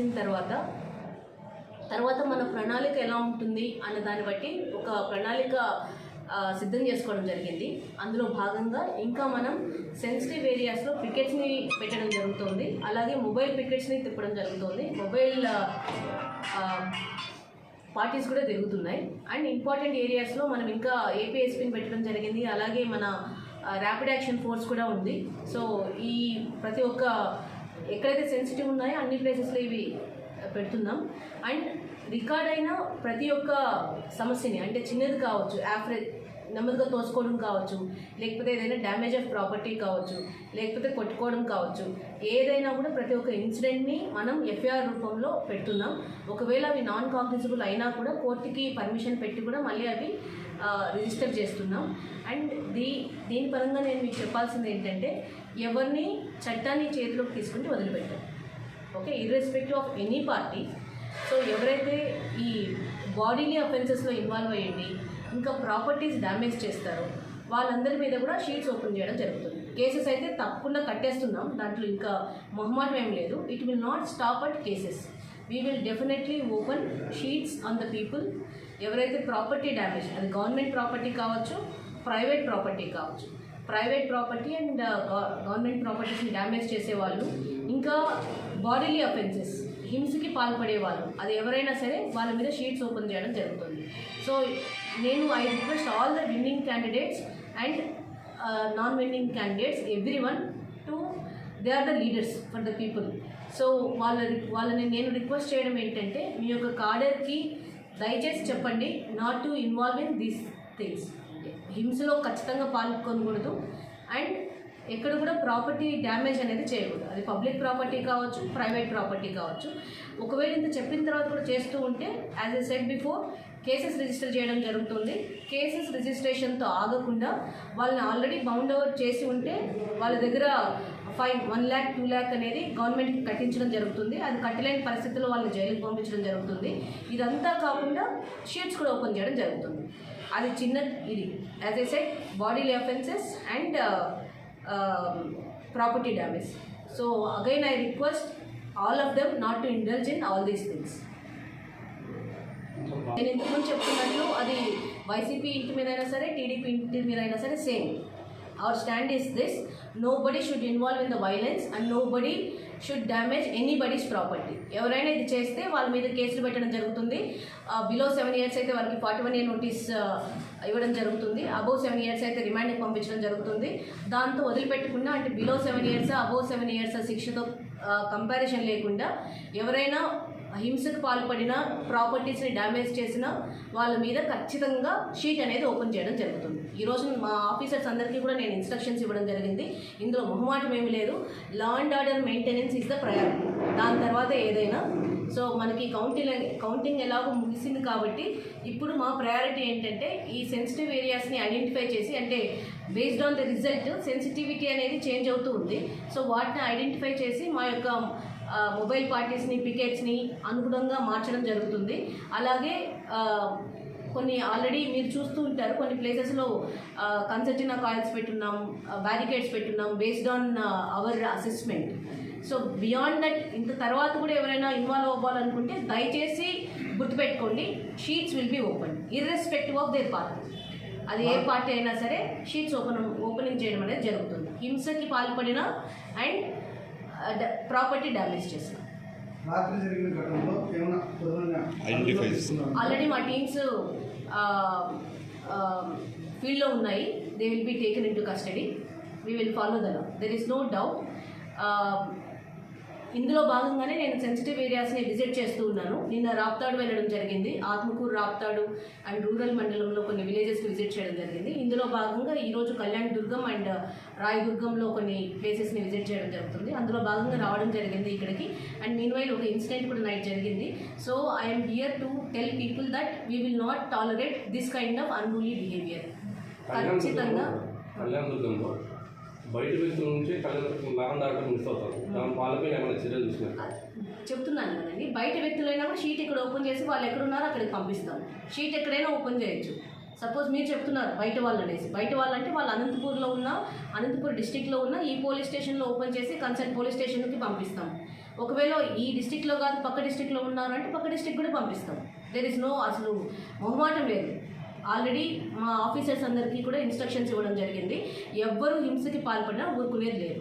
చేసిన తర్వాత మన ప్రణాళిక ఎలా ఉంటుంది అన్న దాన్ని బట్టి ఒక ప్రణాళిక సిద్ధం చేసుకోవడం జరిగింది. అందులో భాగంగా ఇంకా మనం సెన్సిటివ్ ఏరియాస్లో పికెట్స్ని పెట్టడం జరుగుతుంది. అలాగే మొబైల్ పికెట్స్ని తిప్పడం జరుగుతుంది. మొబైల్ పార్టీస్ కూడా తిరుగుతున్నాయి. అండ్ ఇంపార్టెంట్ ఏరియాస్లో మనం ఇంకా ఏపీఎస్పీని పెట్టడం జరిగింది. అలాగే మన ర్యాపిడ్ యాక్షన్ ఫోర్స్ కూడా ఉంది. సో ఈ ప్రతి ఒక్క ఎక్కడైతే సెన్సిటివ్ ఉన్నాయో అన్ని ప్లేసెస్లో ఇవి పెడుతున్నాం. అండ్ రికార్డ్ అయిన ప్రతి ఒక్క సమస్యని, అంటే చిన్నది కావచ్చు, యావరేజ్ నెమ్మదిగా తోసుకోవడం కావచ్చు, లేకపోతే ఏదైనా డ్యామేజ్ ఆఫ్ ప్రాపర్టీ కావచ్చు, లేకపోతే కొట్టుకోవడం కావచ్చు, ఏదైనా కూడా ప్రతి ఒక్క ఇన్సిడెంట్ని మనం ఎఫ్ఐఆర్ రూపంలో పెడుతున్నాం. ఒకవేళ అవి నాన్ కాగ్నిజబుల్ అయినా కూడా కోర్టుకి పర్మిషన్ పెట్టి కూడా మళ్ళీ అవి రిజిస్టర్ చేస్తున్నాం. అండ్ దీని పరంగా నేను మీకు చెప్పాల్సింది ఏంటంటే, ఎవరిని చట్టాన్ని చేతిలోకి తీసుకుంటే వదిలిపెట్టాం. Okay, irrespective of any party. So ఎవరైతే ఈ బాడీలీ అఫెన్సెస్లో ఇన్వాల్వ్ అయ్యండి, ఇంకా ప్రాపర్టీస్ డ్యామేజ్ చేస్తారో వాళ్ళందరి మీద కూడా షీట్స్ ఓపెన్ చేయడం జరుగుతుంది. కేసెస్ అయితే తప్పకుండా కట్టేస్తున్నాం, దాంట్లో ఇంకా మొహమాటం ఏం లేదు. It will not stop at cases. We will definitely open sheets on the people. ఎవరైతే ప్రాపర్టీ డ్యామేజ్, అది గవర్నమెంట్ ప్రాపర్టీ కావచ్చు, ప్రైవేట్ ప్రాపర్టీ కావచ్చు, ప్రైవేట్ ప్రాపర్టీ అండ్ గవర్నమెంట్ ప్రాపర్టీస్ని డ్యామేజ్ చేసేవాళ్ళు, ఇంకా బాడీలీ అఫెన్సెస్, హింసకి పాల్పడేవాళ్ళు, అది ఎవరైనా సరే వాళ్ళ మీద షీట్స్ ఓపెన్ చేయడం జరుగుతుంది. సో నేను I request all the winning candidates and non winning candidates, everyone to they are the leaders for the people. So వాళ్ళని నేను రిక్వెస్ట్ చేయడం ఏంటంటే, మీ యొక్క కార్డర్కి దయచేసి చెప్పండి not to involve in these things. హింసలో ఖచ్చితంగా పాల్గొనకూడదు. అండ్ ఎక్కడ కూడా ప్రాపర్టీ డ్యామేజ్ అనేది చేయకూడదు. అది పబ్లిక్ ప్రాపర్టీ కావచ్చు, ప్రైవేట్ ప్రాపర్టీ కావచ్చు. ఒకవేళ ఇంత చెప్పిన తర్వాత కూడా చేస్తూ ఉంటే, as a said before, cases register చేయడం జరుగుతుంది. కేసెస్ రిజిస్ట్రేషన్తో ఆగకుండా వాళ్ళని ఆల్రెడీ బౌండ్ ఓవర్ చేసి ఉంటే వాళ్ళ దగ్గర ఫైన్ 1 lakh 2 lakh అనేది గవర్నమెంట్కి కట్టించడం జరుగుతుంది. అది కట్టలేని పరిస్థితుల్లో వాళ్ళని జైలుకి పంపించడం జరుగుతుంది. ఇదంతా కాకుండా షీట్స్ కూడా ఓపెన్ చేయడం జరుగుతుంది. అది చిన్న ఇది as a said bodily offences and property damage. So again I request all of them not to indulge in all these things. నేను ఇంతకుముందు చెప్తున్నట్లు అది వైసీపీ ఇంటి మీద అయినా సరే, టీడీపీ ఇంటి మీద అయినా సరే same. Our stand is this: nobody should involve in the violence and nobody should damage anybody's property. ఎవరైనా ఇది చేస్తే వాళ్ళ మీద కేసులు పెట్టడం జరుగుతుంది. బిలో 7 years అయితే వాళ్ళకి 41A నోటీస్ ఇవ్వడం జరుగుతుంది. అబోవ్ 7 years అయితే రిమాండ్కి పంపించడం జరుగుతుంది. దాంతో వదిలిపెట్టకుండా, అంటే బిలో 7 years అబోవ్ 7 years శిక్షతో కంపారిజన్ లేకుండా ఎవరైనా హింసకు పాల్పడిన, ప్రాపర్టీస్ని డ్యామేజ్ చేసిన వాళ్ళ మీద ఖచ్చితంగా షీట్ అనేది ఓపెన్ చేయడం జరుగుతుంది. ఈరోజు మా ఆఫీసర్స్ అందరికీ కూడా నేను ఇన్స్ట్రక్షన్స్ ఇవ్వడం జరిగింది. ఇందులో మొహమాటం ఏమీ లేదు. Law and order maintenance is the priority, దాని తర్వాత ఏదైనా. సో మనకి కౌంటింగ్ ఎలాగో ముగిసింది కాబట్టి ఇప్పుడు మా ప్రయారిటీ ఏంటంటే, ఈ సెన్సిటివ్ ఏరియాస్ని ఐడెంటిఫై చేసి, అంటే based on the result sensitivity అనేది చేంజ్ అవుతూ ఉంది. సో వాటిని ఐడెంటిఫై చేసి మా యొక్క మొబైల్ పార్టీస్ని, పికెట్స్ని అనుగుణంగా మార్చడం జరుగుతుంది. అలాగే కొన్ని ఆల్రెడీ మీరు చూస్తూ ఉంటారు, కొన్ని ప్లేసెస్లో కన్సర్టినా కాయిల్స్ పెట్టున్నాం, బ్యారికేడ్స్ పెట్టున్నాం based on our assessment. So beyond that, ఇంత తర్వాత కూడా ఎవరైనా ఇన్వాల్వ్ అవ్వాలనుకుంటే దయచేసి గుర్తుపెట్టుకోండి, sheets will be open irrespective of their party. అది ఏ పార్టీ అయినా సరే షీట్స్ ఓపెనింగ్ చేయడం అనేది జరుగుతుంది. హింసకి పాల్పడిన అండ్ ప్రాపర్టీ డ్యామేజ్ చేసిన ఆల్రెడీ మా టీమ్స్ ఫీల్డ్లో ఉన్నాయి. They will be taken in to custody. We will follow the law, there is no doubt. ఇందులో భాగంగానే నేను సెన్సిటివ్ ఏరియాస్ని విజిట్ చేస్తూ ఉన్నాను. నిన్న రాప్తాడు వెళ్ళడం జరిగింది. ఆత్మకూరు, రాప్తాడు అండ్ రూరల్ మండలంలో కొన్ని విలేజెస్ని విజిట్ చేయడం జరిగింది. ఇందులో భాగంగా ఈరోజు కళ్యాణ్ దుర్గం అండ్ రాయదుర్గంలో కొన్ని ప్లేసెస్ని విజిట్ చేయడం జరుగుతుంది. అందులో భాగంగా రావడం జరిగింది ఇక్కడికి. అండ్ మీన్వైల్ ఒక ఇన్సిడెంట్ కూడా నైట్ జరిగింది. So I'm here to tell people that we will not tolerate this kind of unruly behaviour. ఖచ్చితంగా బయట వ్యక్తుల నుంచి లాండ్ ఆర్డర్ మిస్ అవుతారు. దాని వాళ్ళపై ఏమైనా చర్యలు తీసుకున్నారు చెప్తున్నాను కదండి. బయట వ్యక్తులైనా కూడా షీట్ ఇక్కడ ఓపెన్ చేసి వాళ్ళు ఎక్కడున్నారో అక్కడికి పంపిస్తాం. షీట్ ఎక్కడైనా ఓపెన్ చేయొచ్చు. సపోజ్ మీరు చెప్తున్నారు బయట వాళ్ళు అనేసి, బయట వాళ్ళంటే వాళ్ళు అనంతపూర్లో ఉన్న, అనంతపూర్ డిస్టిక్లో ఉన్న ఈ పోలీస్ స్టేషన్లో ఓపెన్ చేసి కన్సర్న్ పోలీస్ స్టేషన్కి పంపిస్తాం. ఒకవేళ ఈ డిస్టిక్లో కాదు పక్క డిస్టిక్లో ఉన్నారు అంటే పక్క డిస్టిక్ కూడా పంపిస్తాం. దేర్ ఇస్ నో అసలు మొహమాటం లేదు. ఆల్రెడీ మా ఆఫీసర్స్ అందరికీ కూడా ఇన్స్ట్రక్షన్స్ ఇవ్వడం జరిగింది. ఎవ్వరూ హింసకి పాల్పడినా ఊరుకునేది లేదు.